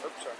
Oops, sorry.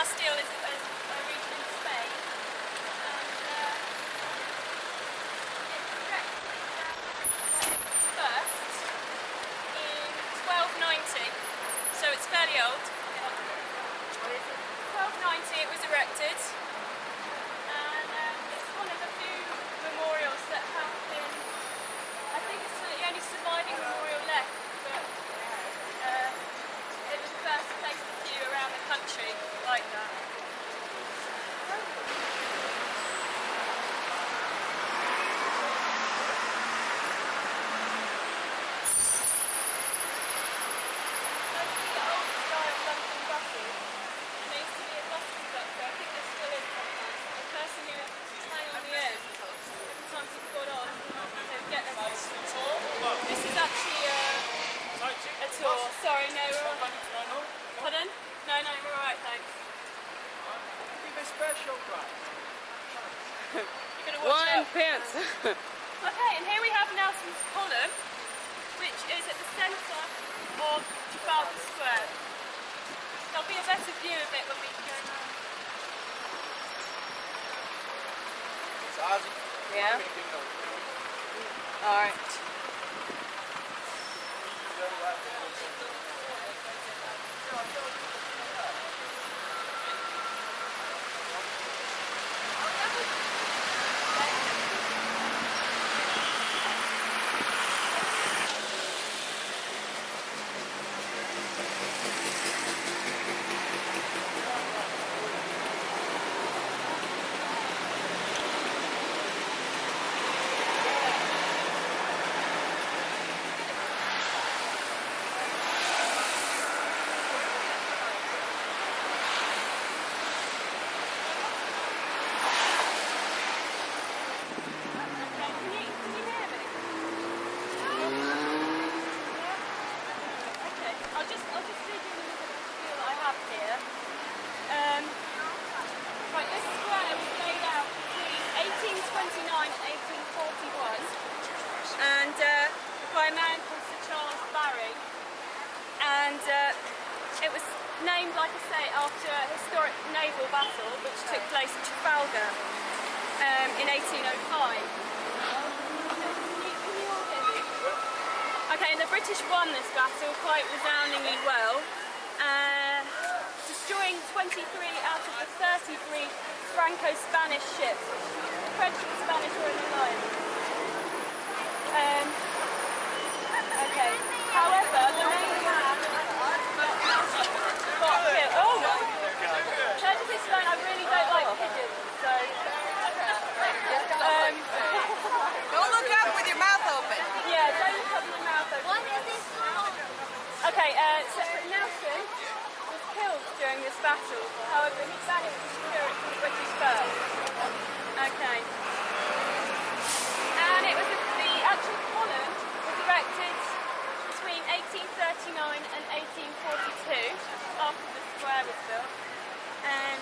Castile is a region in Spain, and it was erected first in 1290, so it's fairly old. 1290 it was erected, and it's one of the few memorials that have been, I think it's the only surviving memorial left, but it was the first place to view around the country like that. This is actually a tour. Sorry, no, we're all right. Pardon? No, we're alright, thanks. Give a special prize. You're going to watch One out. pence. Okay, and here we have Nelson's column, which is at the centre of Trafalgar Square. There'll be a better view of it when we go around. It's Ozzy. Yeah? Alright. I'll just read you a little bit of the view that I have here. Right, this square was laid out between 1829 and 1841, and by a man called Sir Charles Barry, and it was named, like I say, after a historic naval battle which took place at Trafalgar in 1805. Okay, and the British won this battle quite resoundingly well, destroying 23 out of the 33 Franco-Spanish ships. The French and the Spanish were in alliance. Okay, however, the main man got killed. Oh! Can I just explain, I really don't like pigeons, so... Don't look up with your mouth open. Yeah, don't look up my mouth open. What is this called? Okay, so Nelson was killed during this battle. However, he managed to secure it from the British first. Okay. And it was the actual column was erected between 1839 and 1842 after the square was built. And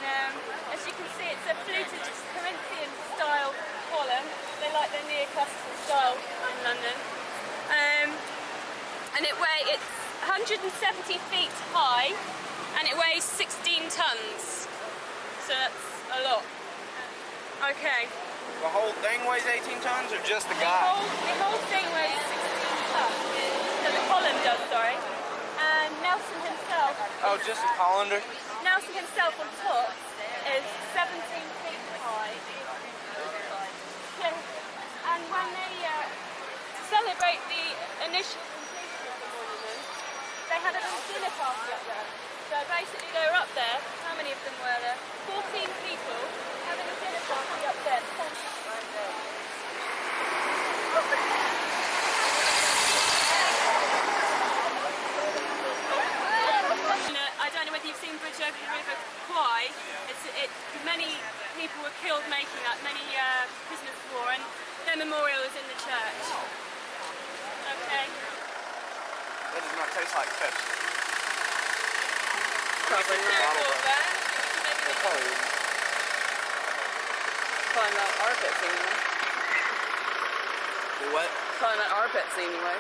as you can see, it's a fluted Corinthian style column. They like their neoclassical style in London. And it's 170 feet high, and it weighs 16 tons. So that's a lot. Okay. The whole thing weighs 18 tons, or just the The guy? whole thing weighs 16 tons. So the column does, sorry. And Nelson himself. Oh, just a colander? Nelson himself on top is 17 feet high. Yeah. And when they celebrate the initial completion of the monument, they had a little dinner party up there. So basically them were there. 14 people having a dinner party up there. I don't know whether you've seen Bridge over the River Kwai. Many people were killed making that, many prisoners of war, and their memorial is in the church. Okay. That does not taste like Pepsi. Probably not. Probably. Probably not our pets anyway. Do what? Probably not our pets anyway.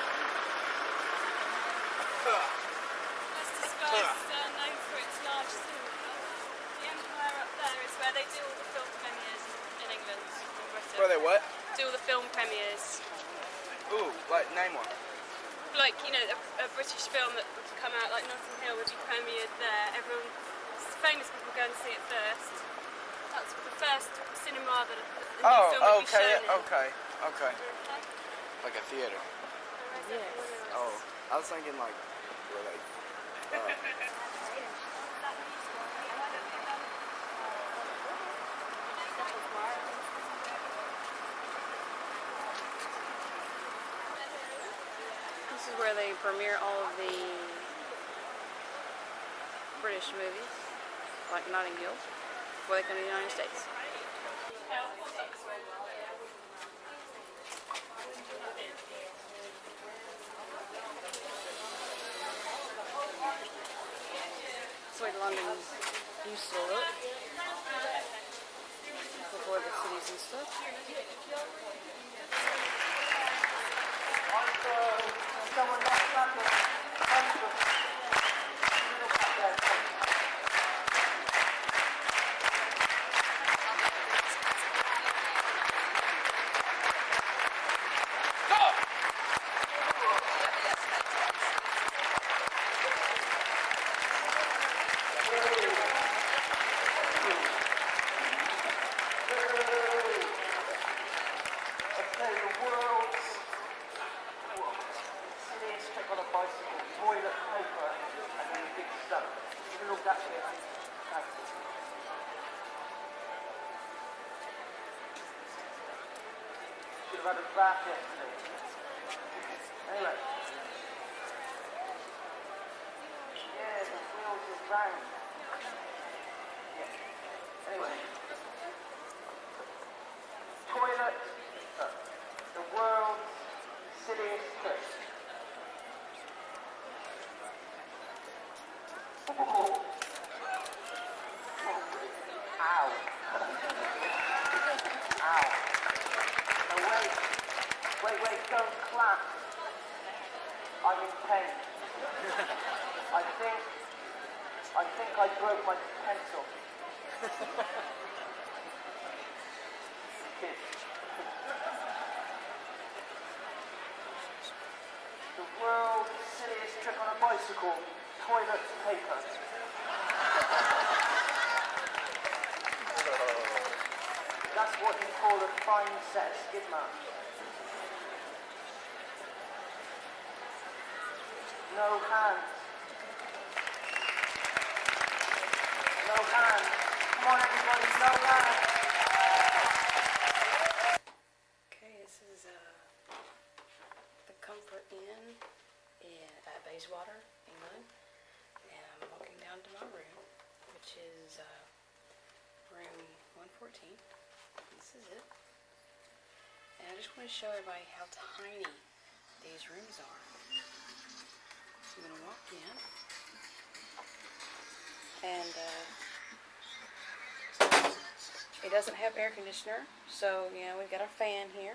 This disguise known for its large cinema. The Empire up there is where they do all the film premieres in England and Britain. Where they what? Do all the film premieres. Ooh, like name one. Like, you know, a British film that would come out, like Notting Hill, would be premiered there. Everyone, famous people go and see it first. That's the first cinema that a new film would be shown in. Okay. Like a theater. Yes. Oh, I was thinking like, where they. This is where they premiere all of the British movies, like Notting Hill, before they come to the United States. That's the way London used to look before the cities and stuff. Should have had a bath yesterday. Anyway. Yeah, the wheels are round. Yeah. Anyway. Toilet. The world's silliest trick. Oh. Ow. Ow. No, wait, don't clap. I'm in pain. I think I broke my pencil. Kid. The world's silliest trick on a bicycle, toilet paper. That's what you call a fine set of skid marks. No hands. No hands. Come on everybody, no hands. Okay, this is the Comfort Inn at Bayswater, England. And I'm walking down to my room, which is room 114. This is it. And I just want to show everybody how tiny these rooms are. So I'm going to walk in. And it doesn't have air conditioner, so you know we've got our fan here.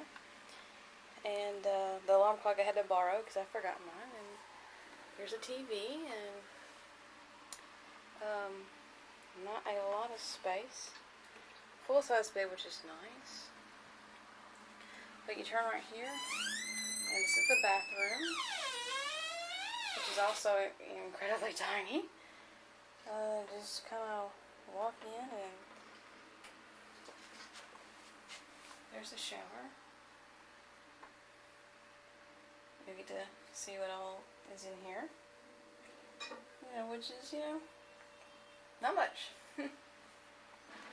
And the alarm clock I had to borrow because I forgot mine. And here's a TV and not a lot of space. Full-size bed, which is nice. But you turn right here, and this is the bathroom, which is also incredibly tiny. Just kind of walk in, and there's the shower. You get to see what all is in here. Which is, Not much.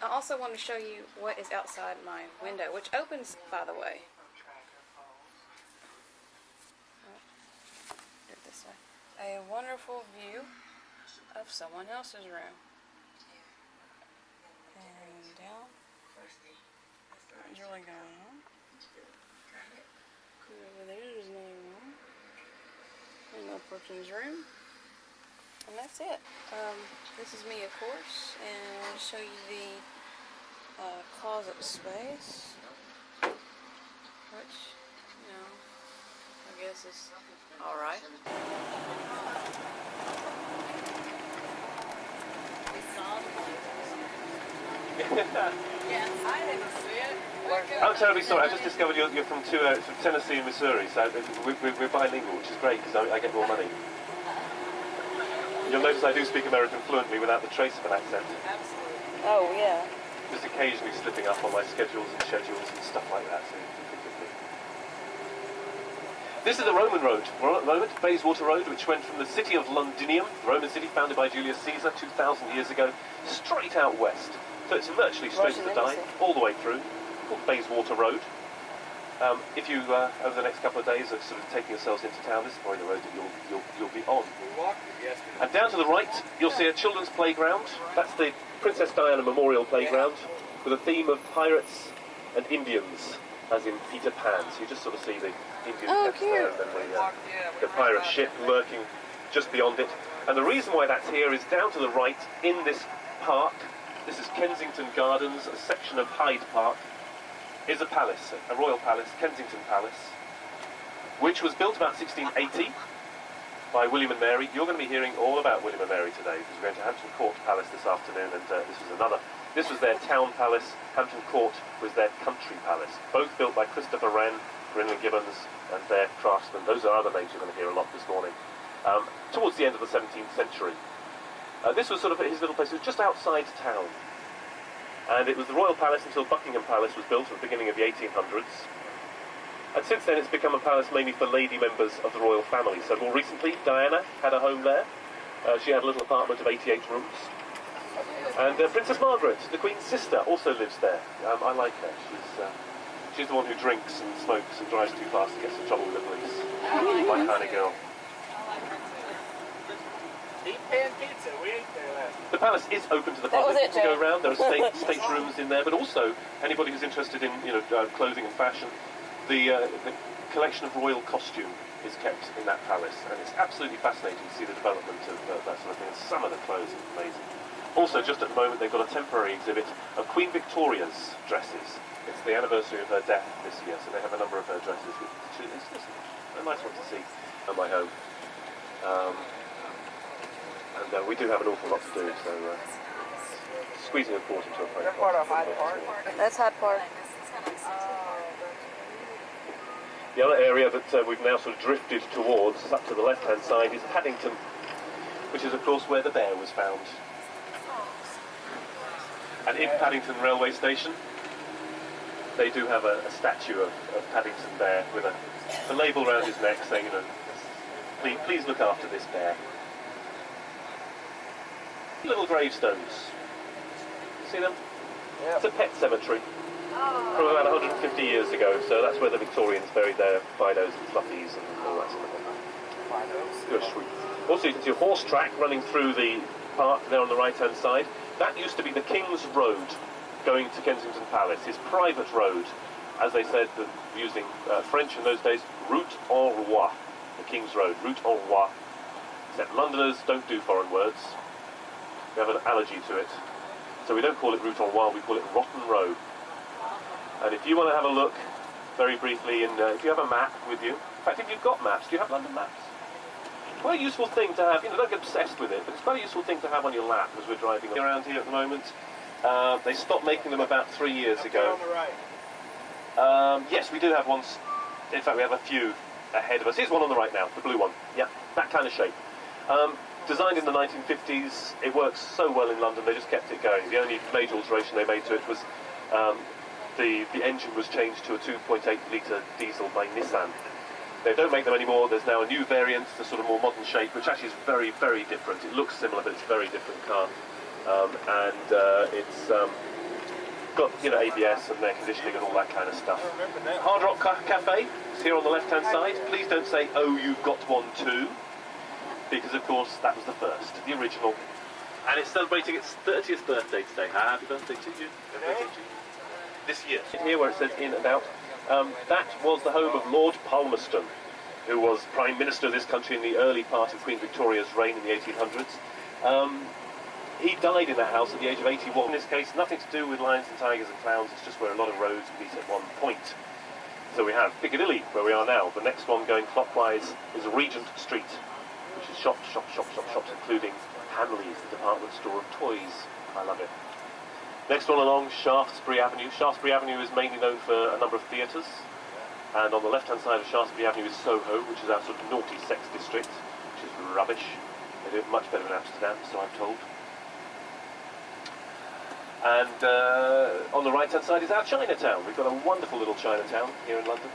I also want to show you what is outside my window, which opens, by the way. Do it this way. A wonderful view of someone else's room. And down. What's really going on? Over there's another room. Another person's room. And that's it. This is me, of course, and I'll show you the closet space, which, you know, I guess is alright. Yes, I didn't see it. I'm terribly sorry. I just discovered you're from Tennessee and Missouri, so we're bilingual, which is great because I get more money. You'll notice I do speak American fluently without the trace of an accent. Absolutely. Oh, yeah. Just occasionally slipping up on my schedules and stuff like that. So this is the Roman road, Bayswater Road, which went from the city of Londinium, the Roman city founded by Julius Caesar 2,000 years ago, straight out west. So it's virtually straight to the Dye, all the way through, called Bayswater Road. If you, over the next couple of days, are sort of taking yourselves into town, this is probably the road that you'll be on. We walked it yesterday. And down to the right, you'll see a children's playground. That's the Princess Diana Memorial Playground, with a theme of pirates and Indians, as in Peter Pan. So you just sort of see the Indian pets there, and then the pirate ship lurking just beyond it. And the reason why that's here is down to the right, in this park. This is Kensington Gardens, a section of Hyde Park. Is a palace, a royal palace, Kensington Palace, which was built about 1680 by William and Mary. You're going to be hearing all about William and Mary today, because we're going to Hampton Court Palace this afternoon, and this was their town palace. Hampton Court was their country palace, both built by Christopher Wren, Brynley Gibbons, and their craftsmen. Those are other names you're going to hear a lot this morning. Towards the end of the 17th century. This was sort of his little place. It was just outside town. And it was the Royal Palace until Buckingham Palace was built at the beginning of the 1800s. And since then it's become a palace mainly for lady members of the royal family. So more recently, Diana had a home there. She had a little apartment of 88 rooms. And Princess Margaret, the Queen's sister, also lives there. I like her. She's the one who drinks and smokes and drives too fast and gets in trouble with the police. My kind of girl. Eat pan pizza. We ate there last. The palace is open to the public to go around. There are staterooms in there, but also anybody who's interested in clothing and fashion. The collection of royal costume is kept in that palace, and it's absolutely fascinating to see the development of that sort of thing. And some of the clothes are amazing. Also, just at the moment, they've got a temporary exhibit of Queen Victoria's dresses. It's the anniversary of her death this year, so they have a number of her dresses. It's a nice one to see at my home. And we do have an awful lot to do, so squeezing a port into a phone. That's part of Hyde Park. That's Hyde Park. The other area that we've now sort of drifted towards, up to the left-hand side, is Paddington, which is, of course, where the bear was found. And in Paddington Railway Station, they do have a statue of Paddington Bear with a label around his neck saying, please look after this bear. Little gravestones. See them? Yep. It's a pet cemetery from about 150 years ago, so that's where the Victorians buried their Fidos and Fluffies and all that sort of thing. Good, sweet. Also, you can see a horse track running through the park there on the right-hand side. That used to be the King's Road going to Kensington Palace, his private road. As they said, using French in those days, route au roi, the King's Road, route au roi. Except Londoners don't do foreign words. We have an allergy to it. So we don't call it route au roi, we call it Rotten Row. And if you want to have a look, very briefly, if you have a map with you, in fact, if you've got maps, do you have London maps? Quite a useful thing to have, don't get obsessed with it, but it's quite a useful thing to have on your lap as we're driving around here at the moment. They stopped making them about 3 years ago. On the right. Yes, we do have ones. In fact, we have a few ahead of us. Here's one on the right now, the blue one. Yeah, that kind of shape. Designed in the 1950s, it works so well in London, they just kept it going. The only major alteration they made to it was the engine was changed to a 2.8-litre diesel by Nissan. They don't make them anymore. There's now a new variant, the sort of more modern shape, which actually is very, very different. It looks similar, but it's a very different car. It's got, you know, ABS and air conditioning and all that kind of stuff. Hard Rock Cafe is here on the left-hand side. Please don't say, oh, you've got one too, because of course that was the first, the original. And it's celebrating its 30th birthday today. Happy birthday to you. Happy birthday to you. This year. Here where it says in and out, that was the home of Lord Palmerston, who was Prime Minister of this country in the early part of Queen Victoria's reign in the 1800s. He died in that house at the age of 81. In this case, nothing to do with lions and tigers and clowns, it's just where a lot of roads meet at one point. So we have Piccadilly, where we are now. The next one going clockwise is Regent Street, which is shops, including Hamley's, the department store of toys. I love it. Next one along, Shaftesbury Avenue. Shaftesbury Avenue is mainly known for a number of theatres. And on the left-hand side of Shaftesbury Avenue is Soho, which is our sort of naughty sex district, which is rubbish. They do it much better in Amsterdam, so I'm told. And on the right-hand side is our Chinatown. We've got a wonderful little Chinatown here in London.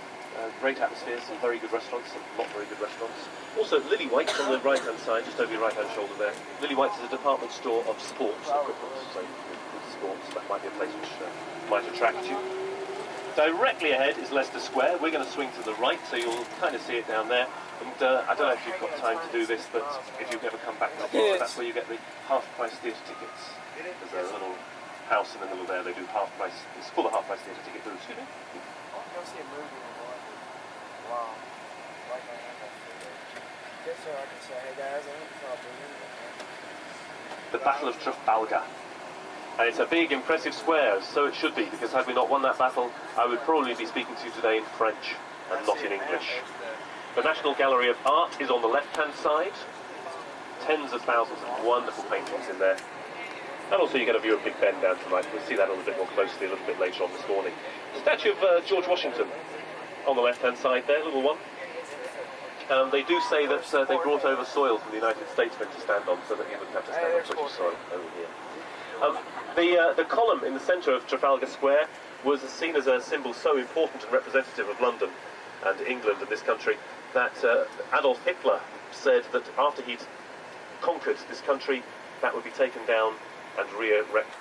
Great atmosphere, some very good restaurants, some not very good restaurants. Also, Lily White's on the right-hand side, just over your right-hand shoulder there. Lily White's is a department store of sports equipment, so with sports, that might be a place which might attract you. Directly ahead is Leicester Square. We're going to swing to the right, so you'll kind of see it down there. And I don't know if you've got time to do this, but if you've ever come back to the that's where you get the half-price theatre tickets. There's a little house in the middle there, they do half-price, it's full of half-price theatre ticket booths. Excuse me? Go see a movie in London. Wow. Right now, just so I can say, hey guys, I went to The Battle of Trafalgar. And it's a big, impressive square, so it should be, because had we not won that battle, I would probably be speaking to you today in French and not in English. The National Gallery of Art is on the left-hand side. Tens of thousands of wonderful paintings in there. And also you get a view of Big Ben down to the right. We'll see that a little bit more closely a little bit later on this morning. Statue of George Washington on the left-hand side there, little one. They do say that they brought over soil from the United States for him to stand on, so that he wouldn't have to stand on such a soil over here. The column in the centre of Trafalgar Square was seen as a symbol so important and representative of London and England and this country that Adolf Hitler said that after he'd conquered this country, that would be taken down and re-erected.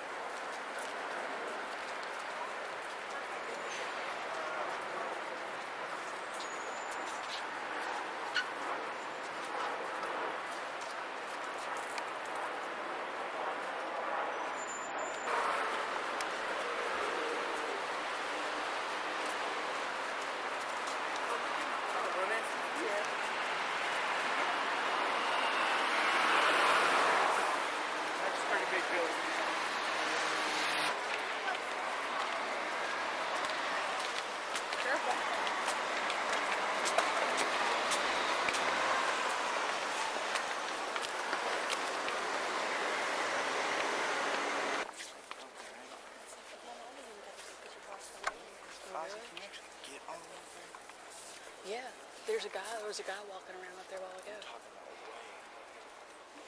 Yeah, there was a guy walking around up there a while ago.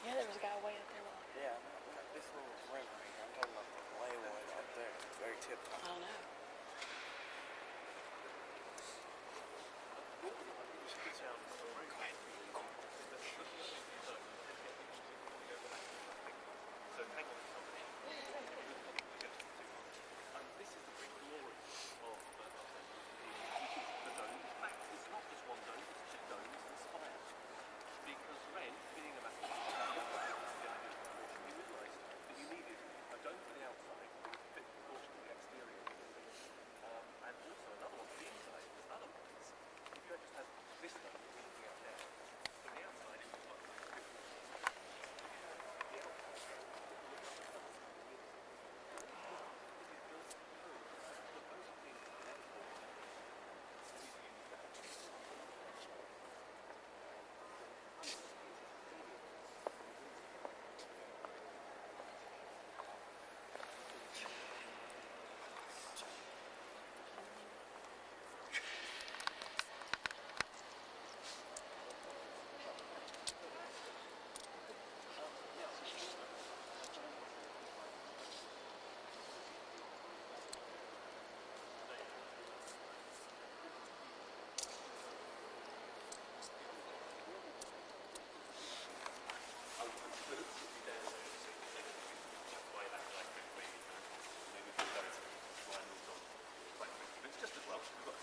Yeah, there was a guy way up there a while ago. Yeah, not this little room right here. I'm talking about the way up there. It's very tip top. I don't know.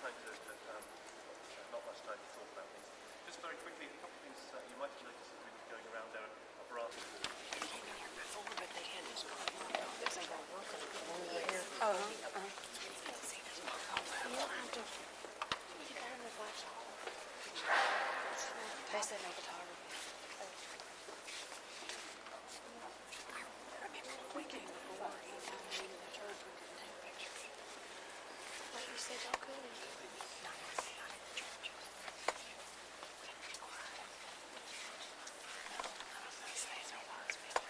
time to not much time to talk about things. Just very quickly, a couple of things you might have noticed as we've been going around there are brass. Taste that no photography. We came before, he told me to the church we couldn't take pictures. But you said y'all could. No, not in the church. We had to be quiet. No, I was going to say it's our last building.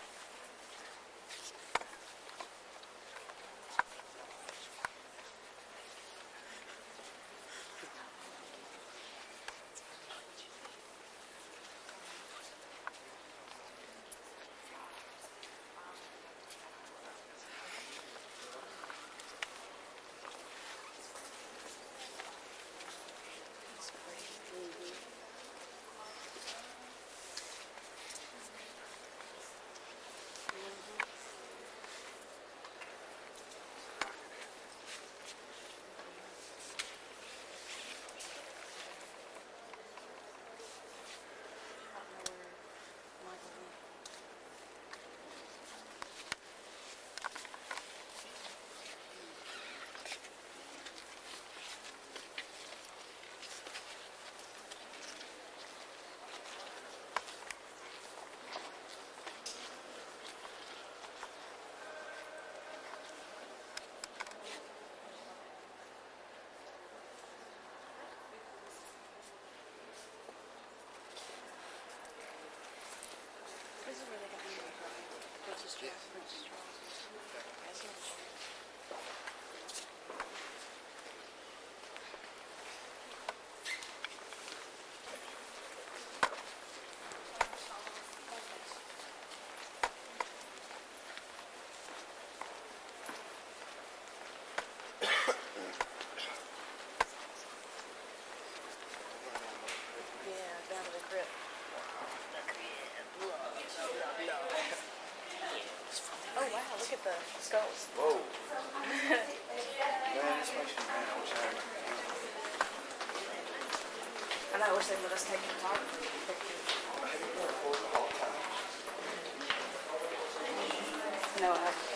This is where they got me from. Princess Charles. That's it. Yeah, down to the crypt. Oh wow, look at the skulls. Whoa. Man, this makes me mad. I wish I had I know, I wish they let us take photography pictures. Have you been recording the whole time? No, I haven't.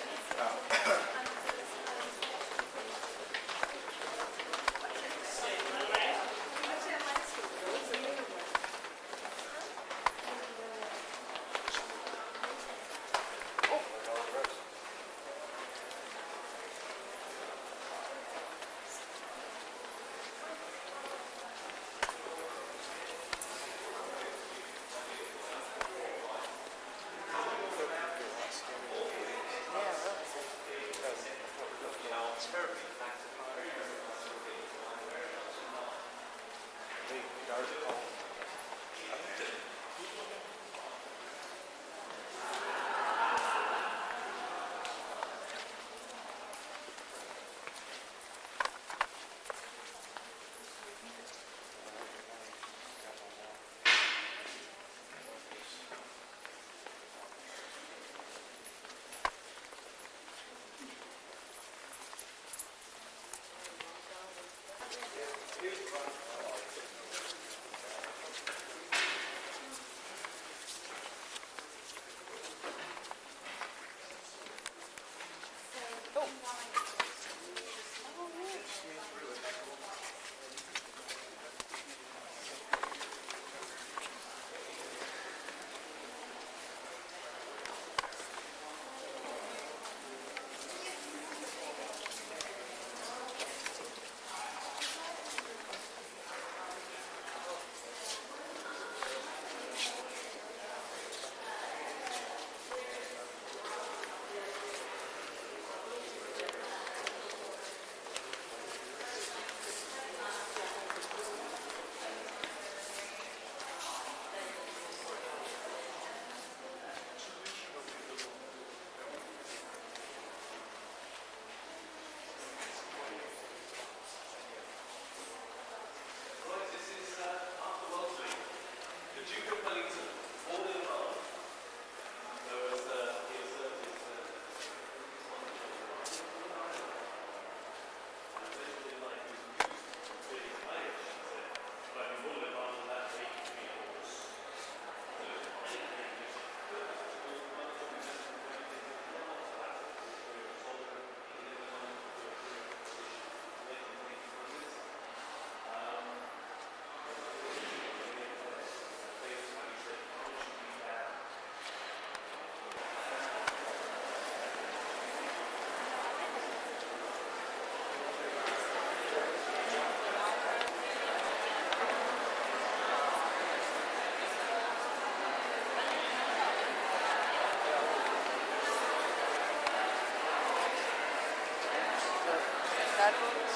Advents.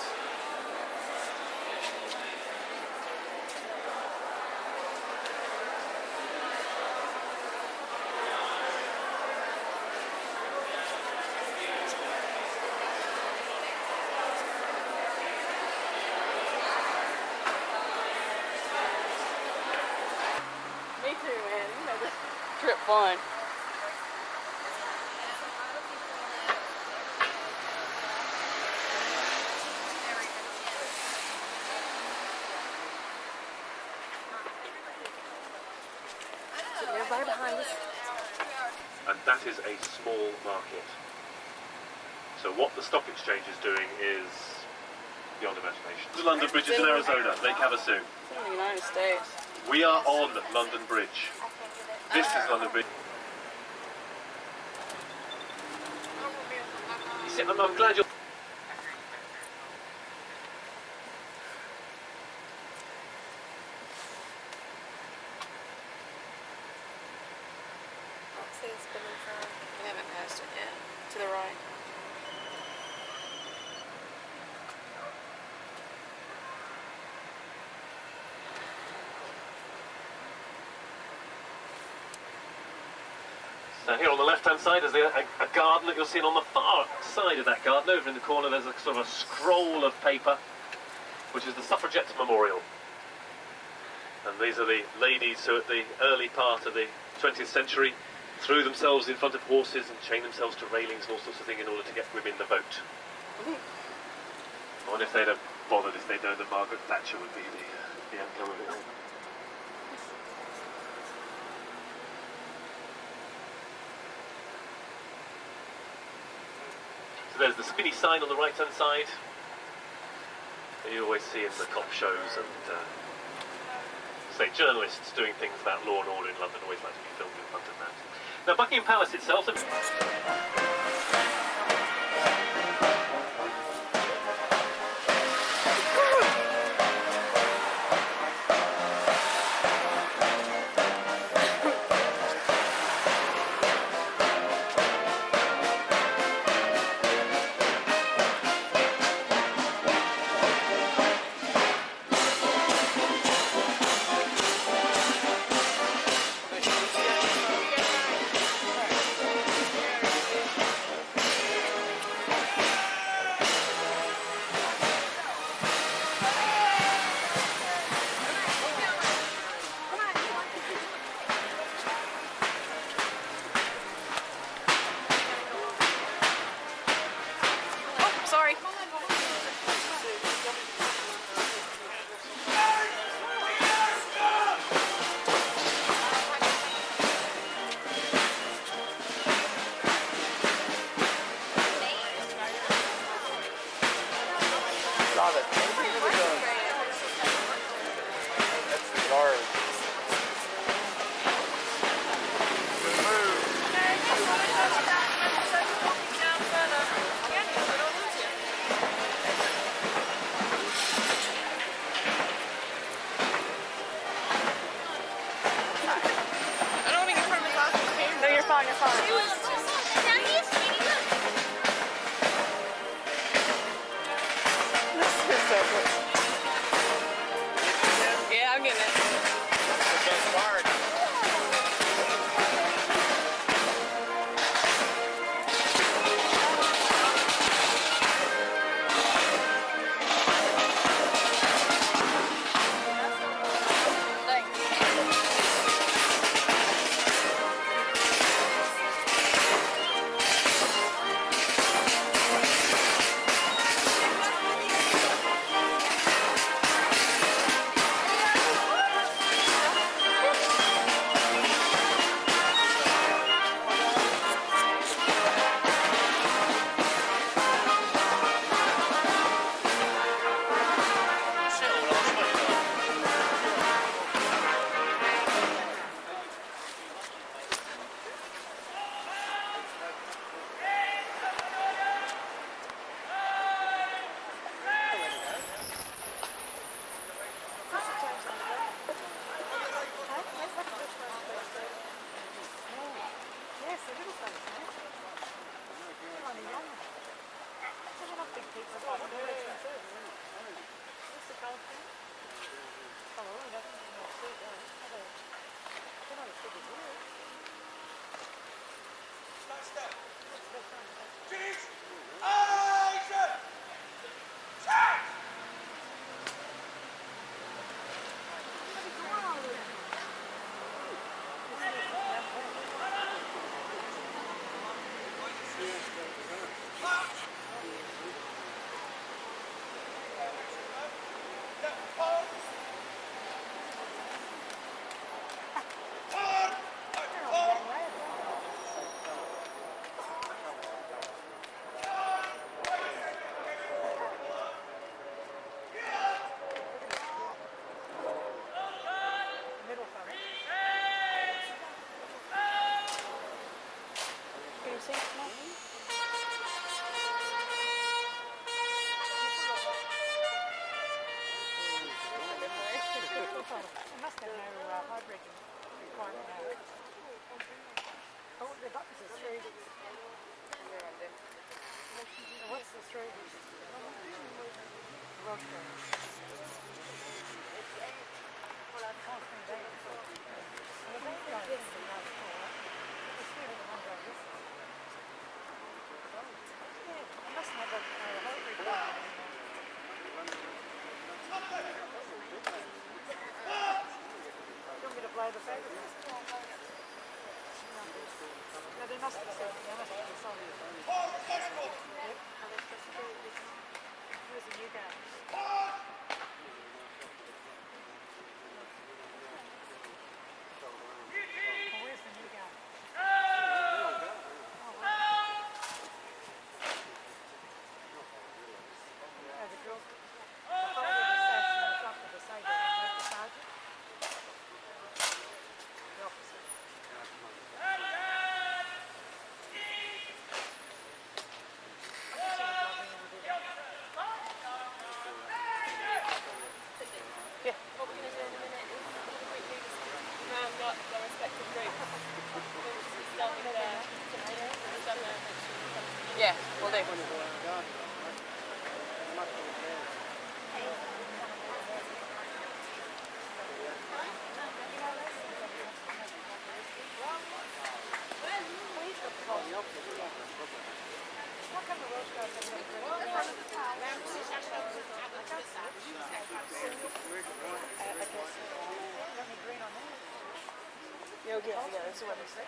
Me too, man. You know, this trip fun. Everybody behind us. And that is a small market. So what the stock exchange is doing is beyond imagination. The London Bridge is in Arizona, Lake Havasu. It's in the United States. We are on London Bridge. This is London Bridge. You see, I'm glad you're... See, it's been in front. We haven't passed it yet. To the right. So here on the left-hand side is a garden that you'll see, and on the far side of that garden, over in the corner, there's a sort of a scroll of paper, which is the Suffragettes Memorial. And these are the ladies who at the early part of the 20th century threw themselves in front of horses and chained themselves to railings and all sorts of things in order to get women the vote. I wonder if they'd have bothered if they'd known that Margaret Thatcher would be the outcome of it all. So there's the spinny sign on the right-hand side that you always see in the cop shows, and say journalists doing things about law and order in London always like to be filmed in front of that. Now Buckingham Palace itself... Yeah, we'll do. Yeah, that's what I'm saying.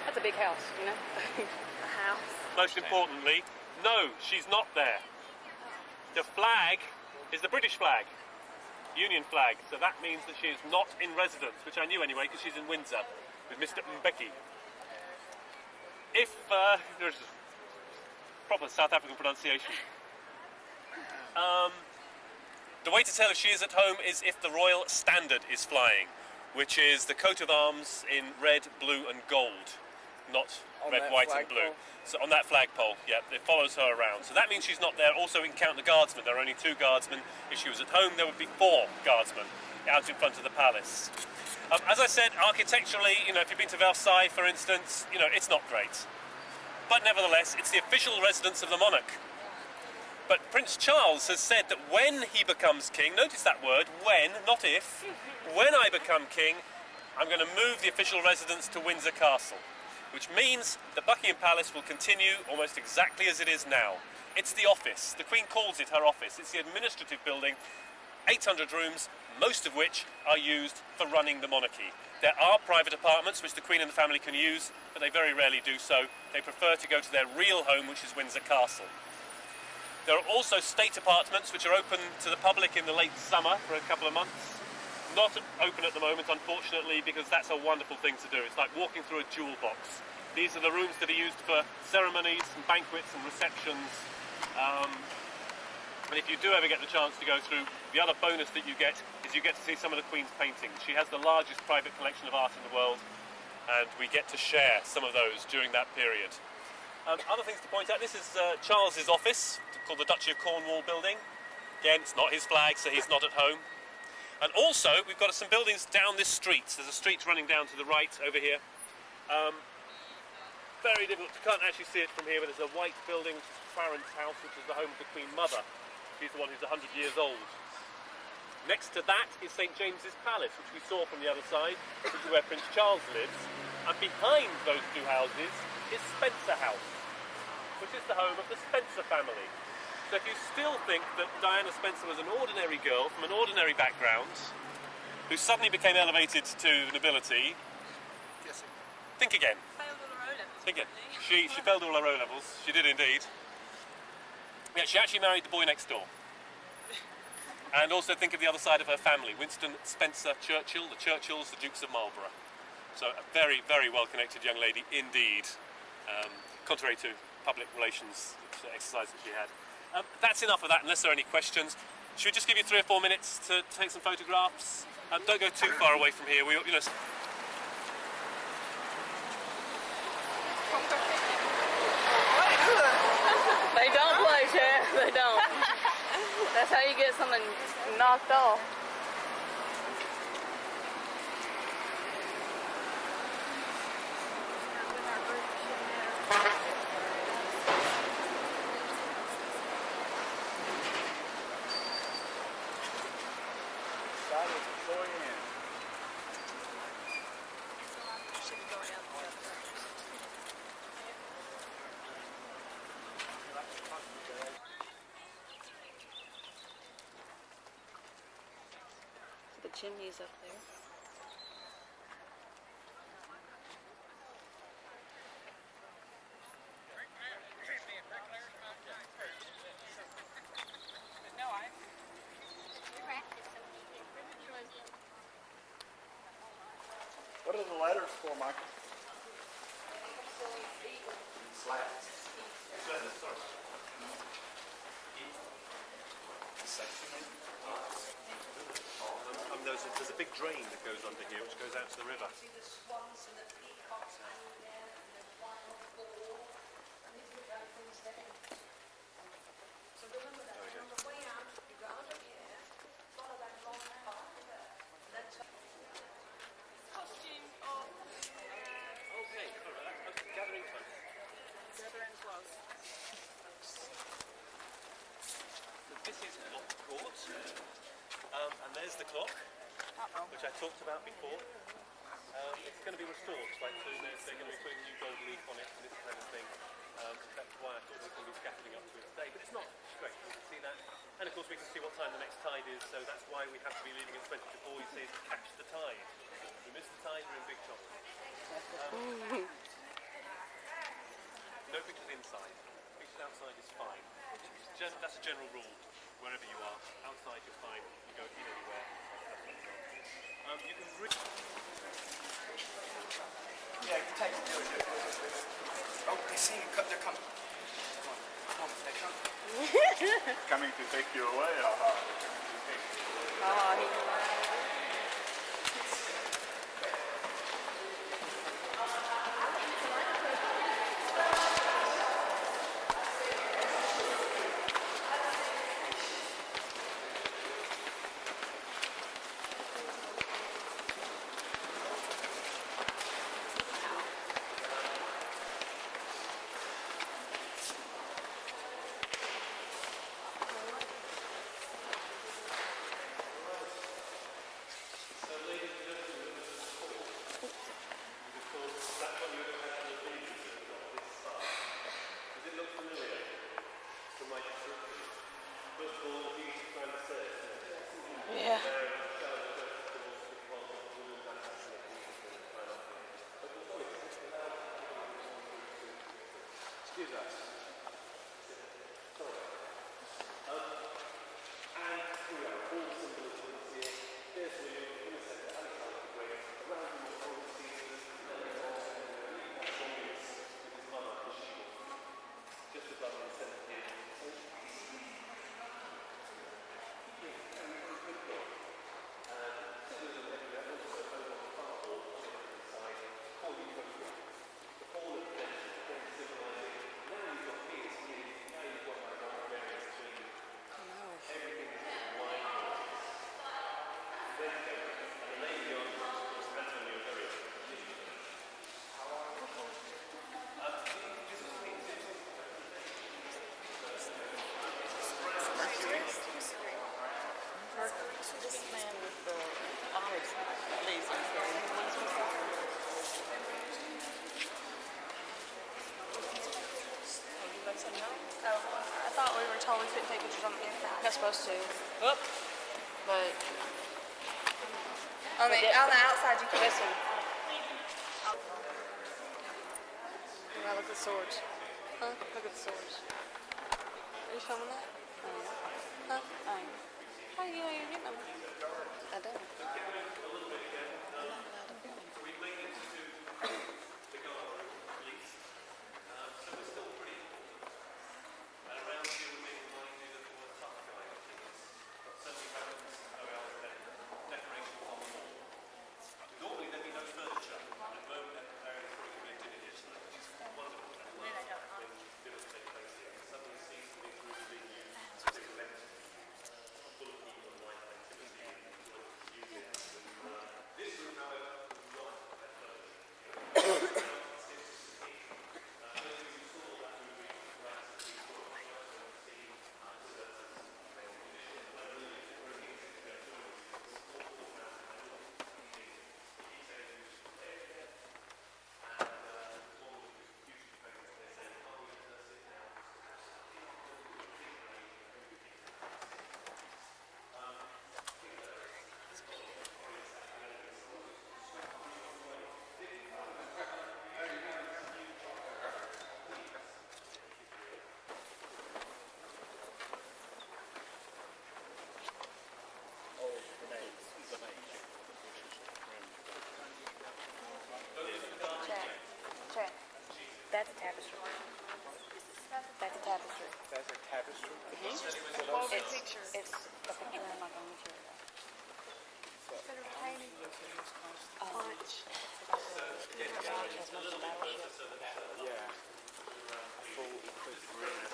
That's a big house, you know? A house. Most importantly, no, she's not there. The flag is the British flag, Union flag, so that means that she is not in residence, which I knew anyway because she's in Windsor with Mr. Mbeki. If there's proper South African pronunciation. The way to tell if she is at home is if the Royal Standard is flying, which is the coat of arms in red, blue and gold, not On red, that white and blue. flagpole? So on that flagpole, yeah, it follows her around. So that means she's not there. Also, we can count the guardsmen. There are only 2 guardsmen. If she was at home, there would be 4 guardsmen out in front of the palace. As I said, architecturally, you know, if you've been to Versailles, for instance, you know, it's not great. But nevertheless, it's the official residence of the monarch. But Prince Charles has said that when he becomes king, notice that word, when, not if, when I become king, I'm going to move the official residence to Windsor Castle, which means the Buckingham Palace will continue almost exactly as it is now. It's the office. The Queen calls it her office. It's the administrative building, 800 rooms, most of which are used for running the monarchy. There are private apartments which the Queen and the family can use, but they very rarely do so. They prefer to go to their real home, which is Windsor Castle. There are also state apartments which are open to the public in the late summer for a couple of months. Not open at the moment, unfortunately, because that's a wonderful thing to do. It's like walking through a jewel box. These are the rooms that are used for ceremonies and banquets and receptions. And if you do ever get the chance to go through, the other bonus that you get is you get to see some of the Queen's paintings. She has the largest private collection of art in the world, and we get to share some of those during that period. Other things to point out, this is Charles's office, called the Duchy of Cornwall building. Again, it's not his flag, so he's not at home. And also, we've got some buildings down this street. There's a street running down to the right over here. Very difficult, you can't actually see it from here, but there's a white building, which is Clarence House, which is the home of the Queen Mother. She's the one who's 100 years old. Next to that is St James's Palace, which we saw from the other side, which is where Prince Charles lives. And behind those two houses is Spencer House, which is the home of the Spencer family. So if you still think that Diana Spencer was an ordinary girl from an ordinary background, who suddenly became elevated to nobility, think again. Failed all her O-levels. Think again. She failed all her O-levels. She did indeed. Yeah, she actually married the boy next door. And also think of the other side of her family, Winston Spencer Churchill, the Churchills, the Dukes of Marlborough. So a very, very well-connected young lady indeed, contrary to public relations exercise that she had. That's enough of that, unless there are any questions. Should we just give you 3 or 4 minutes to take some photographs? Don't go too far away from here. They don't play, Chad. They don't. That's how you get something knocked off. The chimney's up there. What are the letters for, Michael? Slats. There's a big drain that goes under here, which goes out to the river. Costume of Okay, gathering close. gathering clothes. So this is Lock Court, and there's the clock, which I talked about before. It's going to be restored quite soon. They're going to be putting new gold leaf on it and this kind of thing. That's why I thought we could be scaffolding up to it today, but it's not straight. You can see that, and of course we can see what time the next tide is. So that's why we have to be leaving at 20 to 4. You see, to catch the tide. If we miss the tide, we're in big trouble. No pictures inside. Pictures outside is fine. That's a general rule. Wherever you are, outside you're fine. You go in anywhere. You can Yeah, it takes to do it. Oh, they see you. They're coming. Come on, they're coming. Coming to take you away, or how? Excuse us. Sorry. And here we are, all the symbolisms here. There's William in the centre, Alexander the Great, around him all the Caesars, Romulus with his mother, the shield, just above in the centre here. This man with the olive leaves on his hair, he's the one who's supposed to- Oh, you about to say no? Oh, I thought we were told we couldn't take pictures on the inside. Not supposed to. Whoop. But On the outside you can. listen. Now look at the swords. Huh? Look at the swords. Are you filming that? Huh? I am. How do you know you're getting them? I don't. I'm not allowed to film. Chat. That's a tapestry. That's a tapestry. That's a tapestry. It's a picture. It's a picture in my own material. Punch. As much as a battleship. Yeah. Full equipped marine.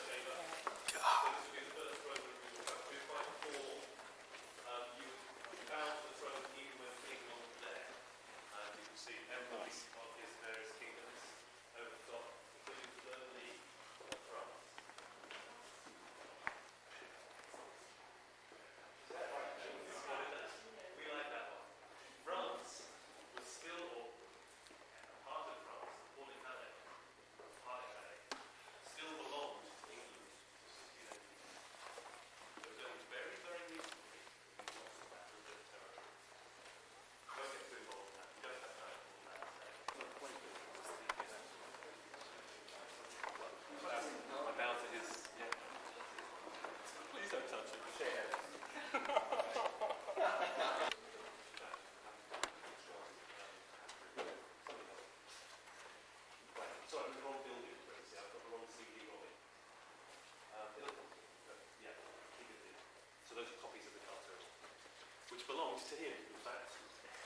Which belongs to him, in fact.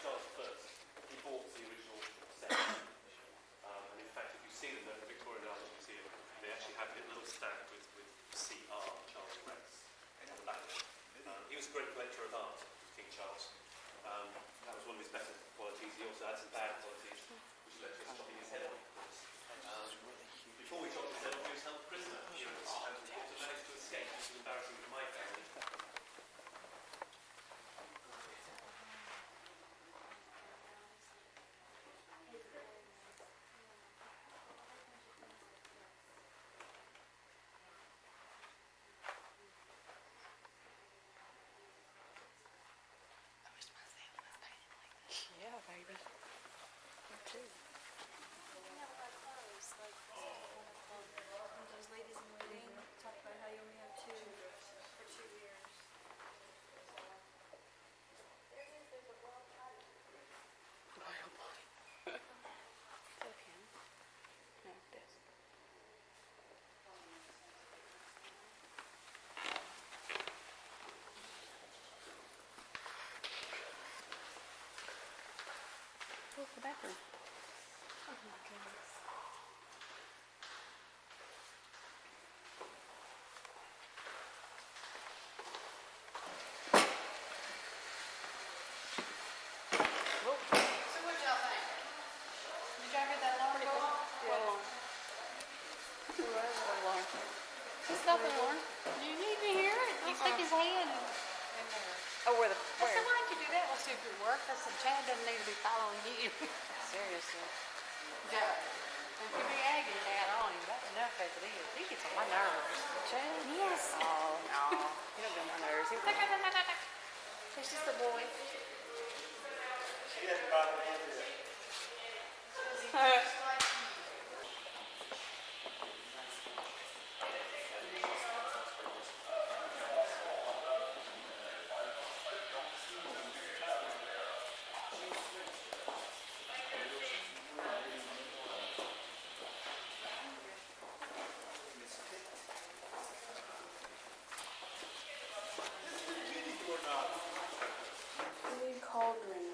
Charles I, he bought the original set. And in fact, if you see them at the Victorian Art Museum, they actually have a little stamp with CR, Charles Rex, on the back. He was a great collector of art, King Charles. That was one of his better qualities. He also had some bad qualities, which led to his chopping his head off. Before we chopped his head off, he was held prisoner. And managed to escape, which was embarrassing for my family. Yeah, baby. the bathroom. Oh my goodness. So what y'all think? Did y'all hear that alarm go off? What alarm? What alarm? It's nothing, Lauren. You need to hear it. He stuck his hand in there. Oh, where the, I where? said, why don't you do that? We'll see if it works. I said, Chad doesn't need to be following you. Seriously. Yeah. Don't you be egging Chad on him. That's enough as it is. He gets on my nerves. Chad? Yes. Oh, no. He don't get on my nerves. He's just a boy. Big cauldron.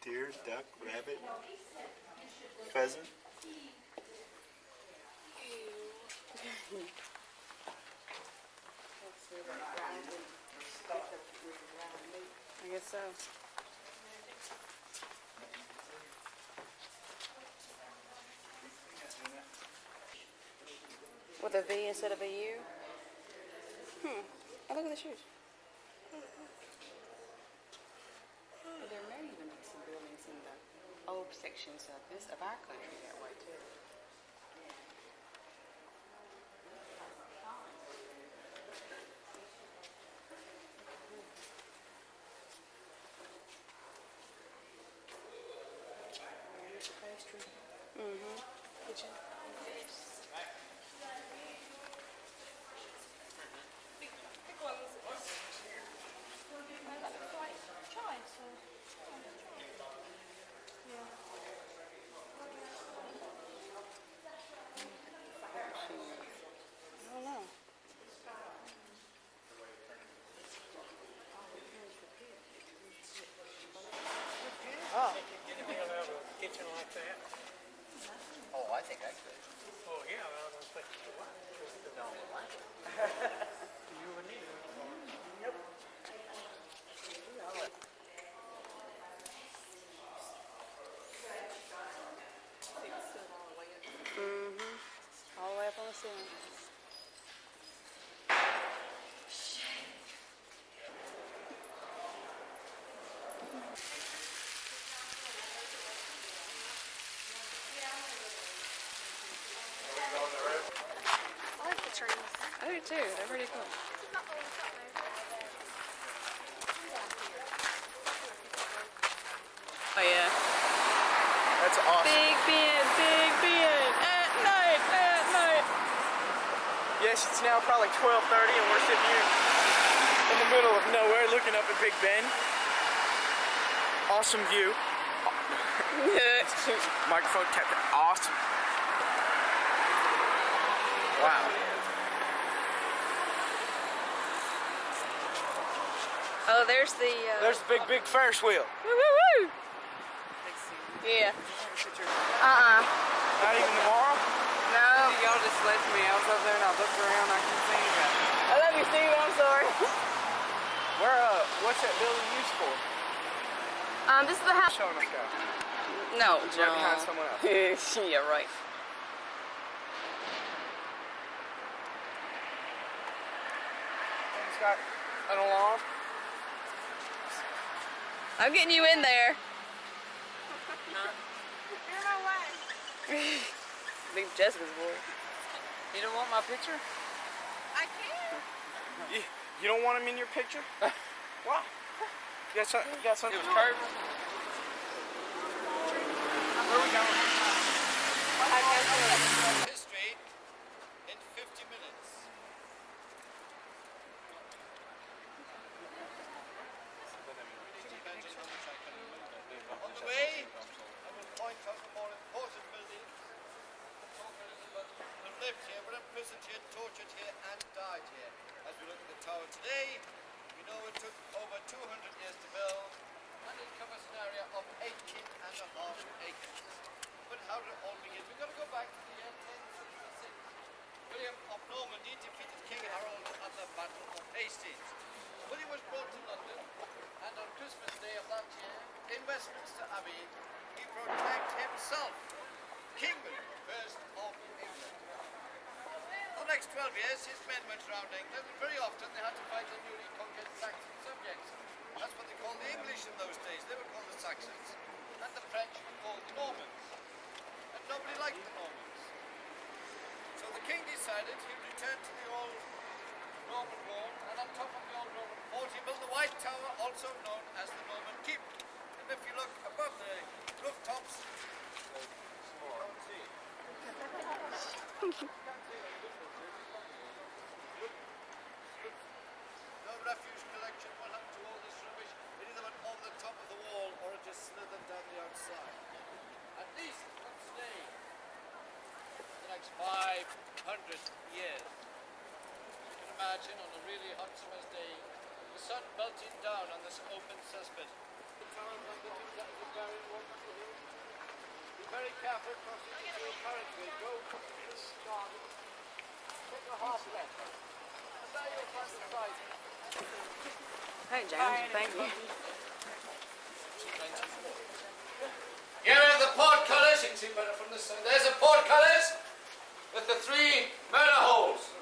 Deer, duck, rabbit, pheasant. I guess so. With a V instead of a U? Oh, look at the shoes. There may even be some buildings in the old sections of our country that way too. Pastry. Kitchen. I don't know. Oh. Kitchen like that? Oh, I think I could. Oh, yeah, I don't think so. No, I like it. You would need it. All the way up on the ceiling. I like the trees. I do too. They're pretty cool. Oh yeah. That's awesome. Big Ben, Big Ben. At night, at night. Yes, it's now probably 12:30 and we're sitting here in the middle of nowhere looking up at Big Ben. Awesome view. Microphone kept it awesome. Wow. Oh, there's the. There's the big Ferris wheel. Woo woo woo. Yeah. Not even tomorrow? No. Y'all just left me. I was up there and I looked around. I couldn't see anybody. I love you, Steve. I'm sorry. What's that building used for? This is the house. Showing us guys. No, Right John. behind someone else. Yeah, right. It's got an alarm. I'm getting you in there. You're no way. Big Jessica's boy. You don't want my picture? I can. You don't want him in your picture? Why? You got something? It was curved. Where are we going? History in 50 minutes. On the way, I will point out the more important buildings. The left here, where I'm prison murdered here, tortured here, and died here. As we look at the tower today, we know it took over 200 years to build, and it covers an area of 18.5 acres. But how did it all begin? We've got to go back to the year 1066. William of Normandy defeated King Harold at the Battle of Hastings. William was brought to London, and on Christmas Day of that year, in Westminster Abbey, he proclaimed himself King William I of England. For the next 12 years, his men went around England, and very often they had to fight the newly conquered Saxon subjects. That's what they called the English in those days. They were called the Saxons, and the French were called the Normans. And nobody liked the Normans. So the king decided he'd return to the old Norman wall, and on top of the old Norman fort, he built the White Tower, also known as the Norman Keep. And if you look above the rooftops, no refuse collection. What happened to all this rubbish? It either went over the top of the wall or it just slithered down the outside. At least it will stay for the next 500 years. You can imagine on a really hot summer's day, the sun belting down on this open cesspit. The towers on the things that is very walking the hill. Be very careful crossing the field carriageway. Go to this garden, take a half left. And there you'll find the side. Hey, James, thank you. Here are the portcullis. You can see better from this side. There's the portcullis with the 3 murder holes.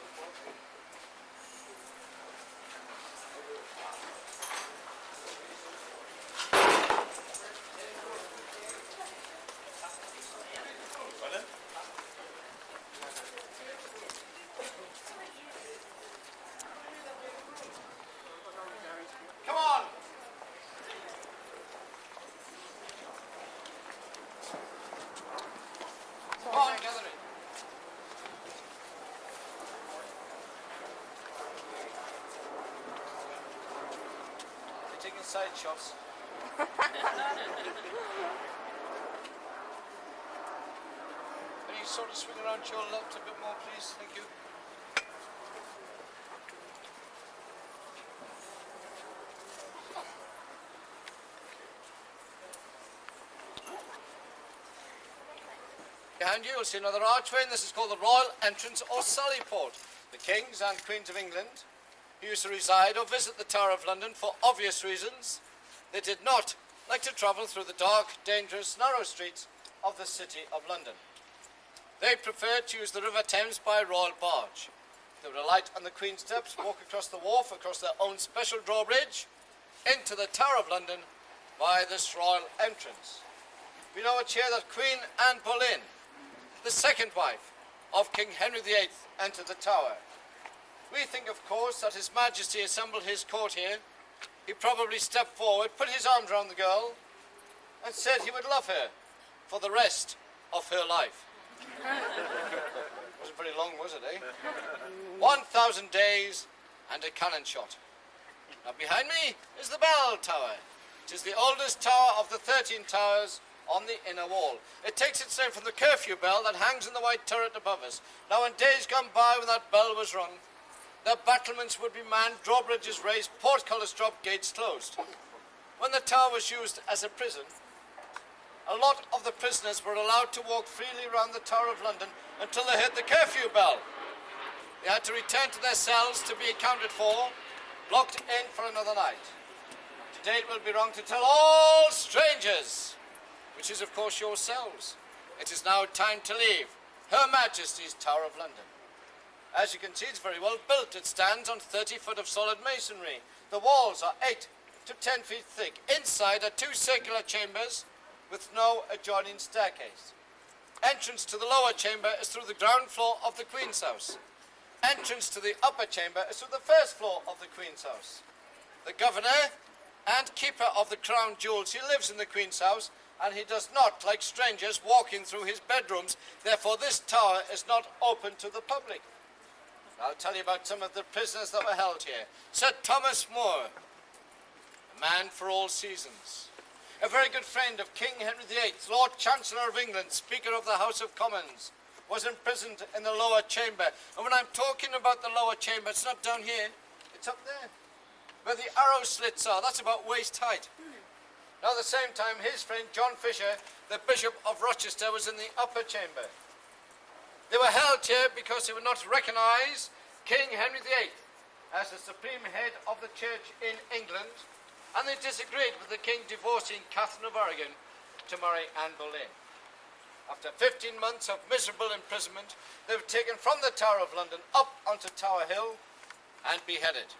Come on. Come on, gather it. You're taking side shots. Can you sort of swing around to your left a bit more, please? Thank you. Behind you, you'll see another archway, and this is called the Royal Entrance or Sallyport. The kings and queens of England who used to reside or visit the Tower of London for obvious reasons. They did not like to travel through the dark, dangerous, narrow streets of the City of London. They preferred to use the River Thames by royal barge. They would alight on the Queen's steps, walk across the wharf, across their own special drawbridge, into the Tower of London by this royal entrance. We know it here that Queen Anne Boleyn, the second wife of King Henry VIII, entered the tower. We think, of course, that His Majesty assembled his court here. He probably stepped forward, put his arms around the girl, and said he would love her for the rest of her life. Wasn't very long, was it, eh? 1,000 days and a cannon shot. Now behind me is the bell tower. It is the oldest tower of the 13 towers on the inner wall. It takes its name from the curfew bell that hangs in the white turret above us. Now in days gone by when that bell was rung, the battlements would be manned, drawbridges raised, portcullis dropped, gates closed. When the tower was used as a prison, a lot of the prisoners were allowed to walk freely around the Tower of London until they heard the curfew bell. They had to return to their cells to be accounted for, locked in for another night. Today it will be wrong to tell all strangers, which is of course yourselves, it is now time to leave Her Majesty's Tower of London. As you can see, it's very well built. It stands on 30 foot of solid masonry. The walls are 8 to 10 feet thick. Inside are 2 circular chambers with no adjoining staircase. Entrance to the lower chamber is through the ground floor of the Queen's house. Entrance to the upper chamber is through the first floor of the Queen's house. The governor and keeper of the crown jewels, he lives in the Queen's house, and he does not like strangers walking through his bedrooms. Therefore this tower is not open to the public. I'll tell you about some of the prisoners that were held here. Sir Thomas More, a man for all seasons. A very good friend of King Henry VIII, Lord Chancellor of England, Speaker of the House of Commons, was imprisoned in the lower chamber. And when I'm talking about the lower chamber, it's not down here, it's up there, where the arrow slits are. That's about waist height. Now at the same time, his friend John Fisher, the Bishop of Rochester, was in the upper chamber. They were held here because they would not recognise King Henry VIII as the supreme head of the church in England, and they disagreed with the king divorcing Catherine of Aragon to marry Anne Boleyn. After 15 months of miserable imprisonment, they were taken from the Tower of London up onto Tower Hill and beheaded.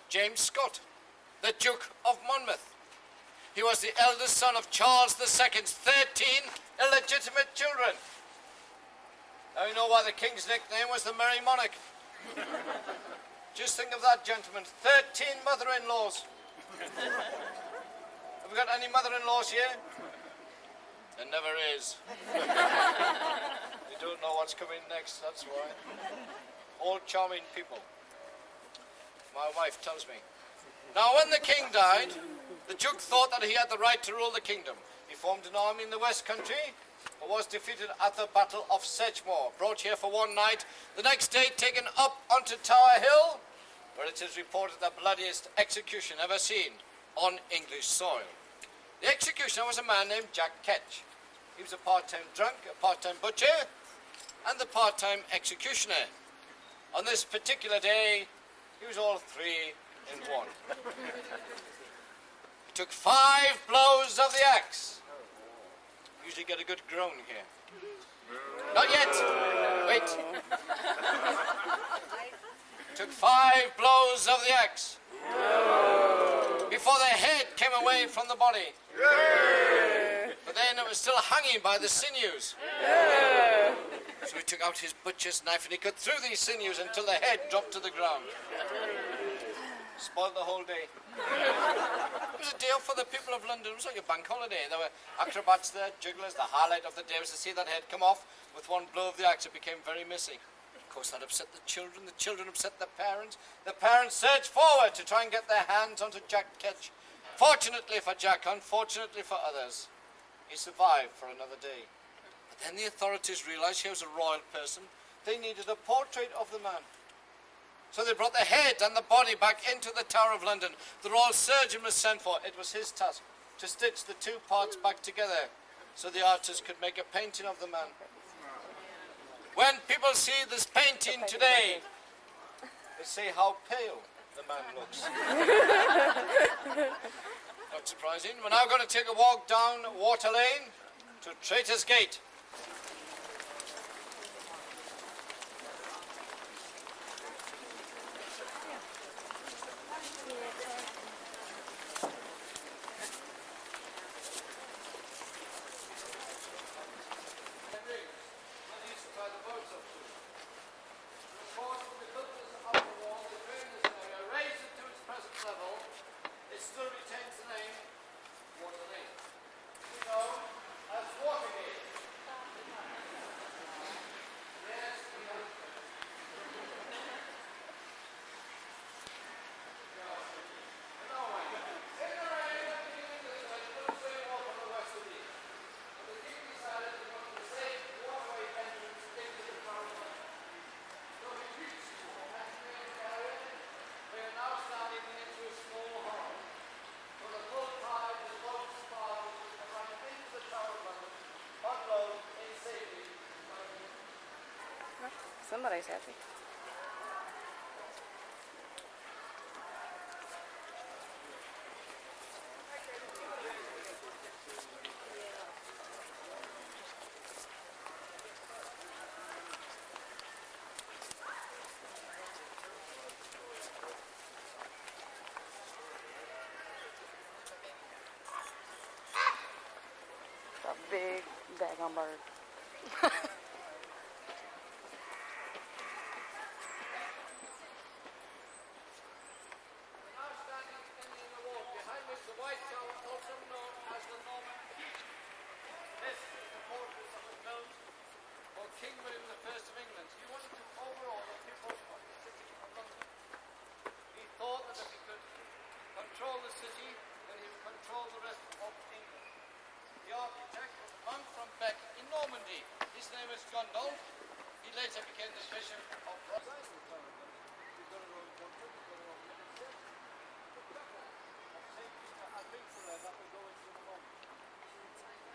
James Scott, the Duke of Monmouth. He was the eldest son of Charles II's 13 illegitimate children. Now you know why the king's nickname was the Merry Monarch. Just think of that, gentlemen. 13 mother-in-laws. Have we got any mother-in-laws here? There never is. You don't know what's coming next, that's why. All charming people. My wife tells me. Now, when the king died, the Duke thought that he had the right to rule the kingdom. He formed an army in the West Country, but was defeated at the Battle of Sedgemoor, brought here for one night, the next day taken up onto Tower Hill, where it is reported the bloodiest execution ever seen on English soil. The executioner was a man named Jack Ketch. He was a part-time drunk, a part-time butcher, and the part-time executioner. On this particular day, he was all three in one. He took 5 blows of the axe. Usually get a good groan here. Not yet. Wait. Took 5 blows of the axe before the head came away from the body. But then it was still hanging by the sinews. So he took out his butcher's knife and he cut through these sinews until the head dropped to the ground. Spoiled the whole day. It was a day off for the people of London. It was like a bank holiday. There were acrobats there, jugglers. The highlight of the day was to see that head come off with one blow of the axe. It became very messy. Of course, that upset the children. The children upset the parents. The parents surged forward to try and get their hands onto Jack Ketch. Fortunately for Jack, unfortunately for others, he survived for another day. But then the authorities realised he was a royal person. They needed a portrait of the man. So they brought the head and the body back into the Tower of London. The royal surgeon was sent for. It was his task to stitch the 2 parts back together so the artist could make a painting of the man. When people see this painting today, they say how pale the man looks. Not surprising. We're now going to take a walk down Water Lane to Traitor's Gate. Somebody's happy. A big daggone bird. King William I of England. He wanted to overawe the people of the city of London. He thought that if he could control the city, then he would control the rest of England. the architect was a monk from Bec in Normandy. His name is Gundolf. He later became the Bishop of Brighton.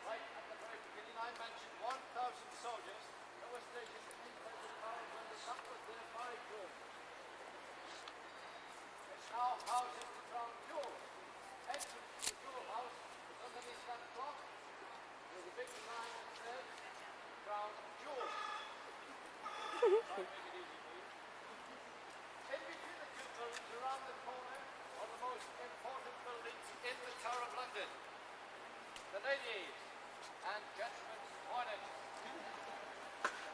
Right at the very beginning, I mentioned 1,000 soldiers that were stationed inside the town when the sun was there bridegroom. It's now houses the crown jewel. Entrance to the jewel house is underneath that clock with a big line that says crown jewel. Try to make it easy for you. In between the two buildings around the corner are the most important buildings in the Tower of London. The ladies and gentlemen's toilet.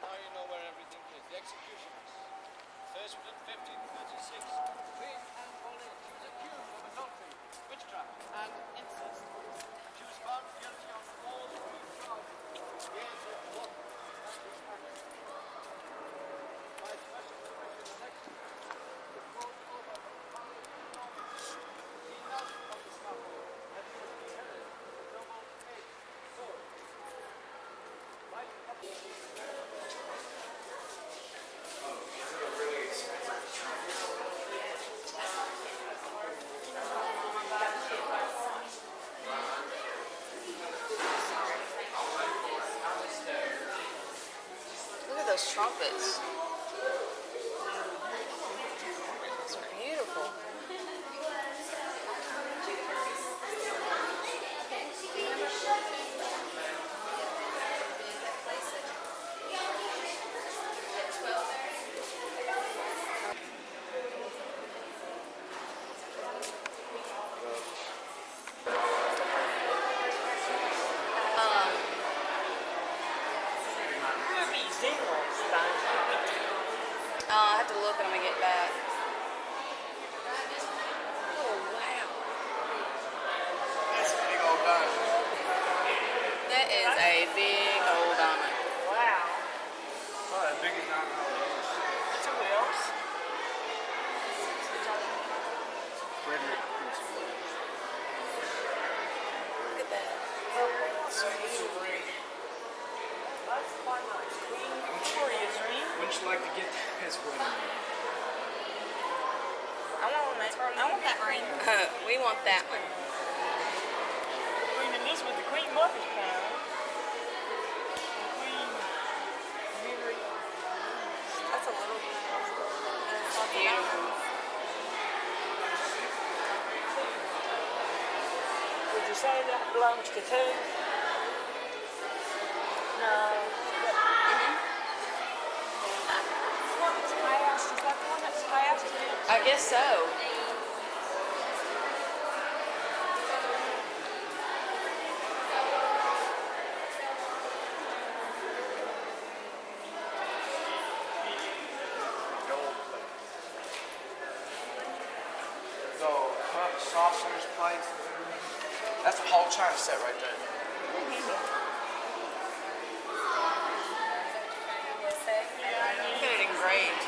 Now you know where everything is. The executioners. First was in 1536. Queen Anne Boleyn. She was accused of adultery, witchcraft, and incest. She was found guilty on all three charges. Years of what? By special permission, the next was brought over from the family of Normandy. He knelt on the scaffold and he was beheaded with a double-edged sword. Right up Look at those trumpets. It's beautiful. I have to look when we get back. Oh, wow. That's a big old diamond. That is a big old diamond. Wow. Oh, as big as diamond is. Two wheels. Frederick Prince of Wales. Look at that. It's a ring. That's quite nice. Queen Victoria's ring. Wouldn't you like to get his wedding ring? I want that ring. We want that one. Queen Elizabeth, the Queen Mother's crown. Queen Mary. That's a little beautiful. Would you say that belongs to two? No. What's past? Is that the one that's past? I guess so. So, cups, saucers, plates. That's the whole China set right there. Look at it engraved.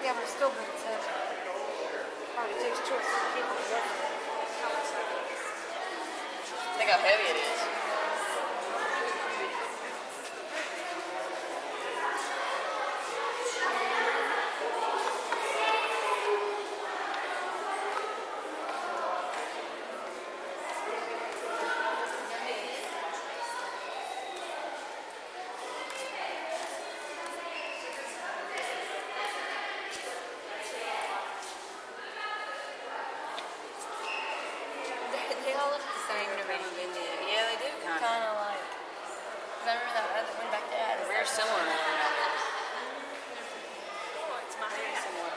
Yeah, but still, but it says probably takes 2 or 3 people to get there. Think how heavy it is. They all look the same to me. Yeah, they do kind of. Kind of like. Remember that other one back there? Very similar to one another. Oh, it's my hand. Similar.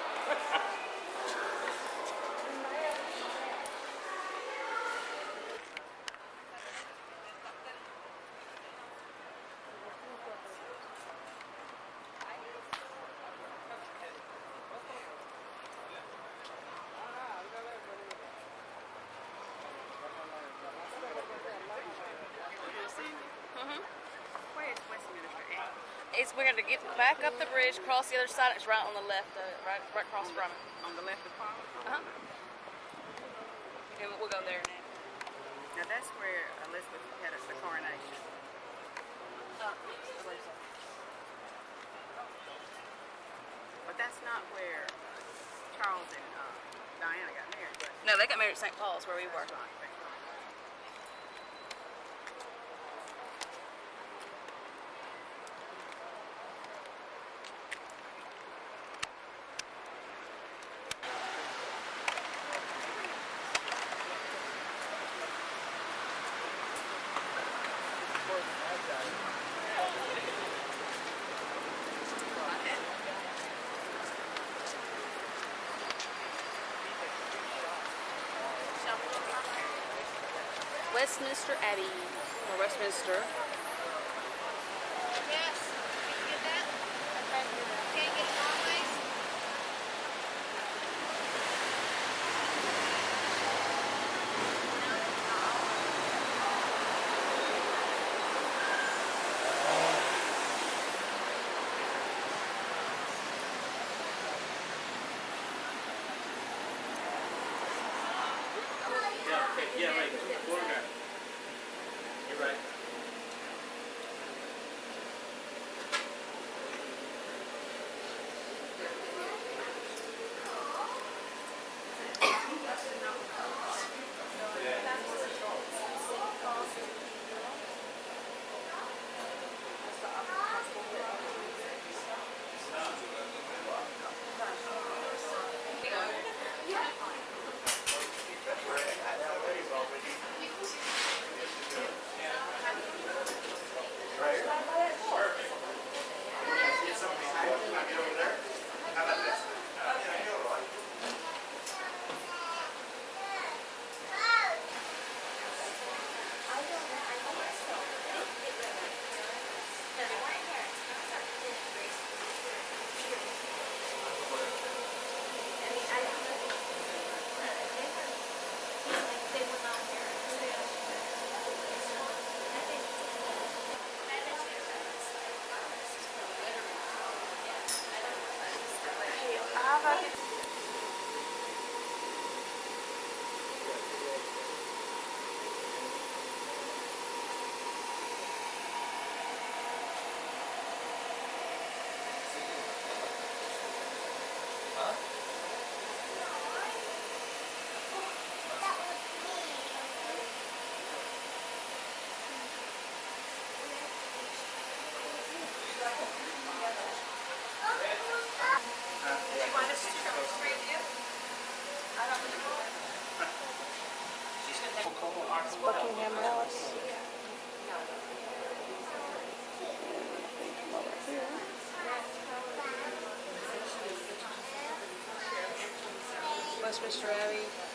we're going to get back up the bridge, cross the other side. It's right on the left, right across from it. On the left of Parliament? And we'll go there now. Now that's where Elizabeth had the coronation. But that's not where Charles and Diana got married, but No, they got married at St. Paul's where we were. Westminster Abbey, or Westminster. Yes. Can you get that? Can't get it always? Yeah, right. Photograph. You're right. Buckingham Palace. Westminster Abbey.